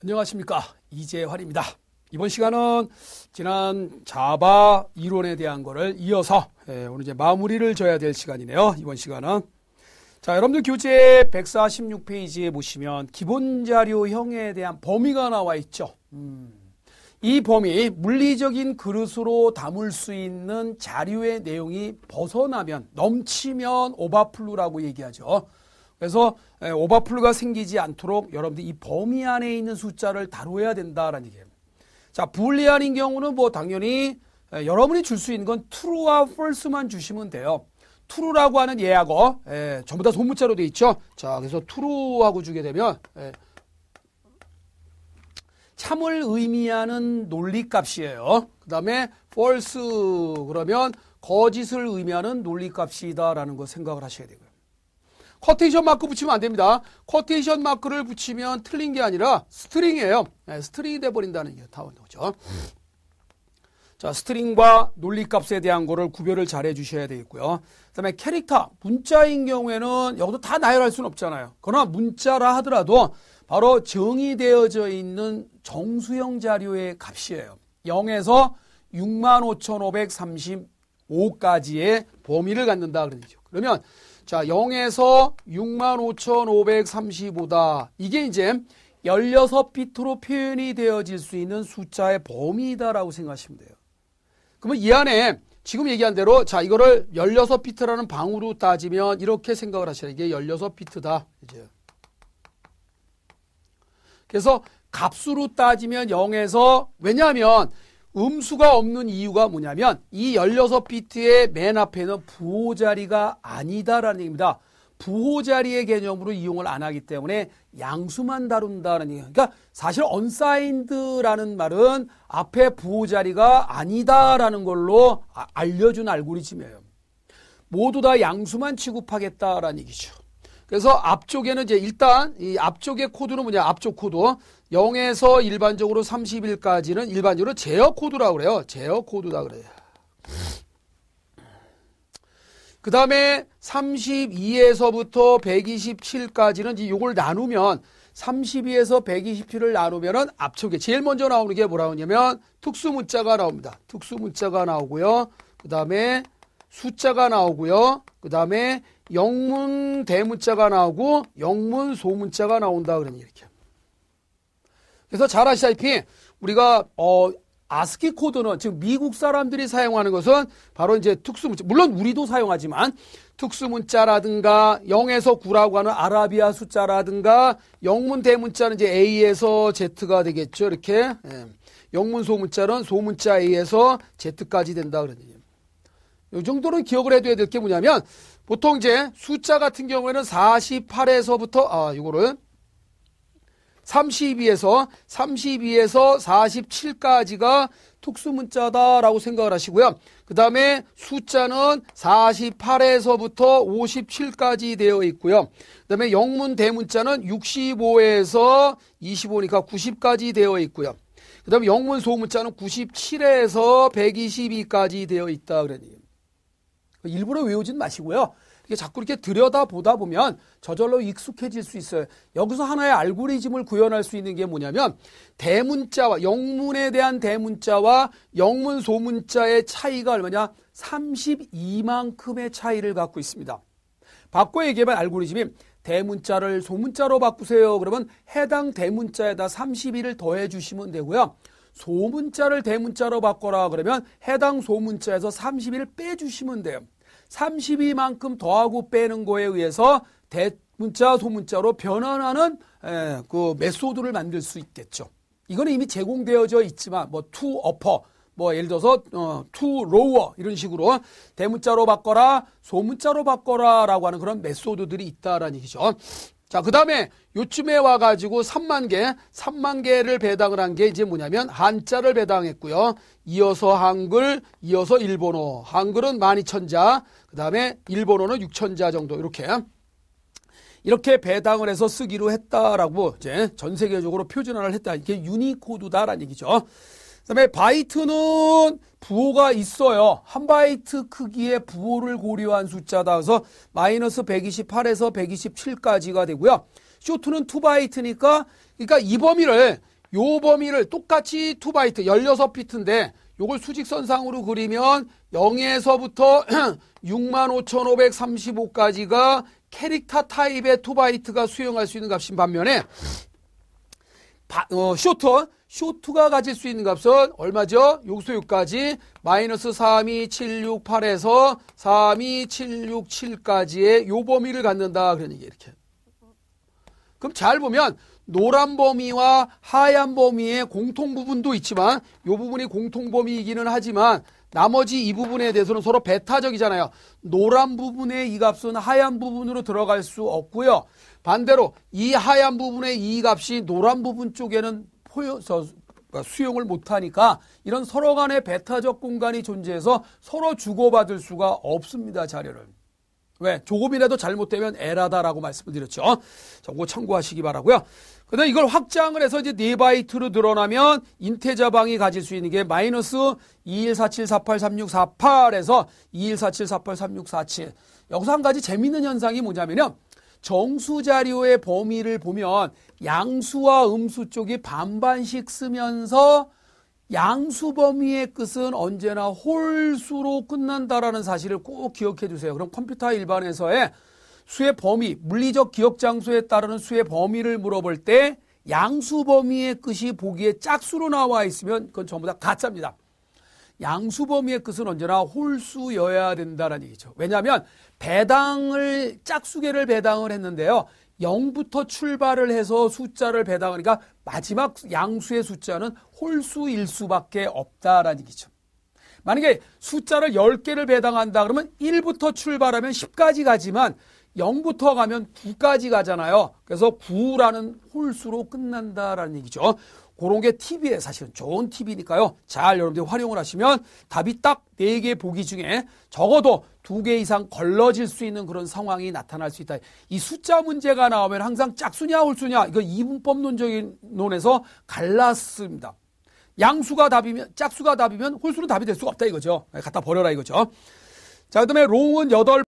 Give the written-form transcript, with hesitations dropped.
안녕하십니까, 이재환입니다. 이번 시간은 지난 자바 이론에 대한 거를 이어서 오늘 이제 마무리를 져야 될 시간이네요. 이번 시간은 자, 여러분들 교재 146페이지에 보시면 기본 자료형에 대한 범위가 나와 있죠. 이 범위, 물리적인 그릇으로 담을 수 있는 자료의 내용이 벗어나면, 넘치면 오버플루라고 얘기하죠. 그래서 오버플루가 생기지 않도록 여러분들 이 범위 안에 있는 숫자를 다뤄야 된다라는 얘기예요. 자, 불리안인 경우는 뭐 당연히 여러분이 줄 수 있는 건 true와 false만 주시면 돼요. true라고 하는 예하고 전부 다 소문자로 돼 있죠. 자, 그래서 true하고 주게 되면 참을 의미하는 논리값이에요. 그 다음에 false 그러면 거짓을 의미하는 논리값이다라는 거 생각을 하셔야 되고요. 쿼테이션 마크 붙이면 안 됩니다. 쿼테이션 마크를 붙이면 틀린 게 아니라 스트링이에요. 스트링이 돼버린다는 게 나오는 거죠. 자, 스트링과 논리값에 대한 거를 구별을 잘 해주셔야 되겠고요. 그 다음에 캐릭터, 문자인 경우에는 여기도 다 나열할 수는 없잖아요. 그러나 문자라 하더라도 바로 정의되어져 있는 정수형 자료의 값이에요. 0에서 65,535까지의 범위를 갖는다 그런 얘기죠. 그러면 자, 0에서 65,535다. 이게 이제 16비트로 표현이 되어질 수 있는 숫자의 범위다라고 생각하시면 돼요. 그러면 이 안에 지금 얘기한 대로 자, 이거를 16비트라는 방으로 따지면 이렇게 생각을 하셔야 돼요. 이게 16비트다. 이제. 그래서 값수로 따지면 0에서, 왜냐하면 음수가 없는 이유가 뭐냐면 이 16비트의 맨 앞에는 부호 자리가 아니다라는 얘기입니다. 부호 자리의 개념으로 이용을 안 하기 때문에 양수만 다룬다는 얘기예요. 그러니까 사실 unsigned라는 말은 앞에 부호 자리가 아니다라는 걸로 알려준 알고리즘이에요. 모두 다 양수만 취급하겠다라는 얘기죠. 그래서 앞쪽에는 이제 일단 이 앞쪽의 코드는 뭐냐? 앞쪽 코드 0에서 일반적으로 31까지는 일반적으로 제어 코드라고 그래요. 제어 코드다 그래요. 그 다음에 32에서부터 127까지는 이제 요걸 나누면 32에서 127을 나누면은 앞쪽에 제일 먼저 나오는 게 뭐라고 하냐면 특수 문자가 나옵니다. 특수 문자가 나오고요. 그 다음에 숫자가 나오고요. 그 다음에 영문 대문자가 나오고 영문 소문자가 나온다 그러니 이렇게. 그래서 잘 아시다시피 우리가 아스키 코드는 지금 미국 사람들이 사용하는 것은 바로 이제 특수문자, 물론 우리도 사용하지만 특수문자라든가 0에서 9라고 하는 아라비아 숫자라든가 영문 대문자는 이제 A에서 Z가 되겠죠. 이렇게 영문 소문자는 소문자 A에서 Z까지 된다 그러니. 이 정도는 기억을 해둬야 될 게 뭐냐면 보통 이제 숫자 같은 경우에는 48에서부터 이거를 32에서 47까지가 특수문자다라고 생각을 하시고요. 그 다음에 숫자는 48에서부터 57까지 되어 있고요. 그 다음에 영문 대문자는 65에서 25니까 90까지 되어 있고요. 그 다음에 영문 소문자는 97에서 122까지 되어 있다 그러니. 일부러 외우진 마시고요. 이게 자꾸 이렇게 들여다보다 보면 저절로 익숙해질 수 있어요. 여기서 하나의 알고리즘을 구현할 수 있는 게 뭐냐면 대문자와 영문에 대한 대문자와 영문 소문자의 차이가 얼마냐? 32만큼의 차이를 갖고 있습니다. 바꿔 얘기하면 알고리즘이 대문자를 소문자로 바꾸세요. 그러면 해당 대문자에다 32를 더해 주시면 되고요. 소문자를 대문자로 바꿔라 그러면 해당 소문자에서 31을 빼주시면 돼요. 32만큼 더하고 빼는 거에 의해서 대문자 소문자로 변환하는 그 메소드를 만들 수 있겠죠. 이거는 이미 제공되어져 있지만 뭐 to upper, 뭐 예를 들어서 to lower 이런 식으로 대문자로 바꿔라, 소문자로 바꿔라라고 하는 그런 메소드들이 있다라는 얘기죠. 자, 그 다음에 요쯤에 와가지고 3만 개를 배당을 한 게 이제 뭐냐면 한자를 배당했고요. 이어서 한글, 이어서 일본어. 한글은 12,000자, 그 다음에 일본어는 6,000자 정도 이렇게 배당을 해서 쓰기로 했다라고 이제 전 세계적으로 표준화를 했다. 이게 유니코드다라는 얘기죠. 그다음에 바이트는 부호가 있어요. 한 바이트 크기의 부호를 고려한 숫자다. 그래서 마이너스 128에서 127까지가 되고요. 쇼트는 2바이트니까 그러니까 이 범위를 요 범위를 똑같이 2바이트 16비트인데 요걸 수직선상으로 그리면 0에서부터 65,535까지가 캐릭터 타입의 2바이트가 수용할 수 있는 값인 반면에 쇼트가 가질 수 있는 값은 얼마죠? 요소 여기까지 마이너스 32768에서 32767까지의 요 범위를 갖는다. 그런 얘기 이렇게. 그럼 잘 보면 노란 범위와 하얀 범위의 공통 부분도 있지만 요 부분이 공통 범위이기는 하지만 나머지 이 부분에 대해서는 서로 배타적이잖아요. 노란 부분의 이 값은 하얀 부분으로 들어갈 수 없고요. 반대로 이 하얀 부분의 이 값이 노란 부분 쪽에는 수용을 못하니까 이런 서로 간의 배타적 공간이 존재해서 서로 주고받을 수가 없습니다. 자료를. 왜? 조금이라도 잘못되면 에러다라고 말씀을 드렸죠. 저거 참고하시기 바라고요. 그다음에 이걸 확장을 해서 이제 4바이트로 늘어나면 인테저 방이 가질 수 있는 게 마이너스 2147483648에서 2147483647. 여기서 한 가지 재밌는 현상이 뭐냐면요. 정수 자료의 범위를 보면 양수와 음수 쪽이 반반씩 쓰면서 양수 범위의 끝은 언제나 홀수로 끝난다라는 사실을 꼭 기억해 주세요. 그럼 컴퓨터 일반에서의 수의 범위, 물리적 기억 장소에 따르는 수의 범위를 물어볼 때 양수 범위의 끝이 보기에 짝수로 나와 있으면 그건 전부 다 가짜입니다. 양수 범위의 끝은 언제나 홀수여야 된다는 얘기죠. 왜냐하면 짝수계를 배당을 했는데요. 0부터 출발을 해서 숫자를 배당하니까 마지막 양수의 숫자는 홀수일 수밖에 없다라는 얘기죠. 만약에 숫자를 10개를 배당한다 그러면 1부터 출발하면 10까지 가지만 0부터 가면 9까지 가잖아요. 그래서 9라는 홀수로 끝난다라는 얘기죠. 그런 게 팁이에요. 사실은 좋은 팁이니까요. 잘 여러분들이 활용을 하시면 답이 딱 4개 보기 중에 적어도 2개 이상 걸러질 수 있는 그런 상황이 나타날 수 있다. 이 숫자 문제가 나오면 항상 짝수냐 홀수냐 이거 이분법론적인 논에서 갈랐습니다. 양수가 답이면 짝수가 답이면 홀수는 답이 될 수가 없다 이거죠. 갖다 버려라 이거죠. 자, 그다음에 롱은 8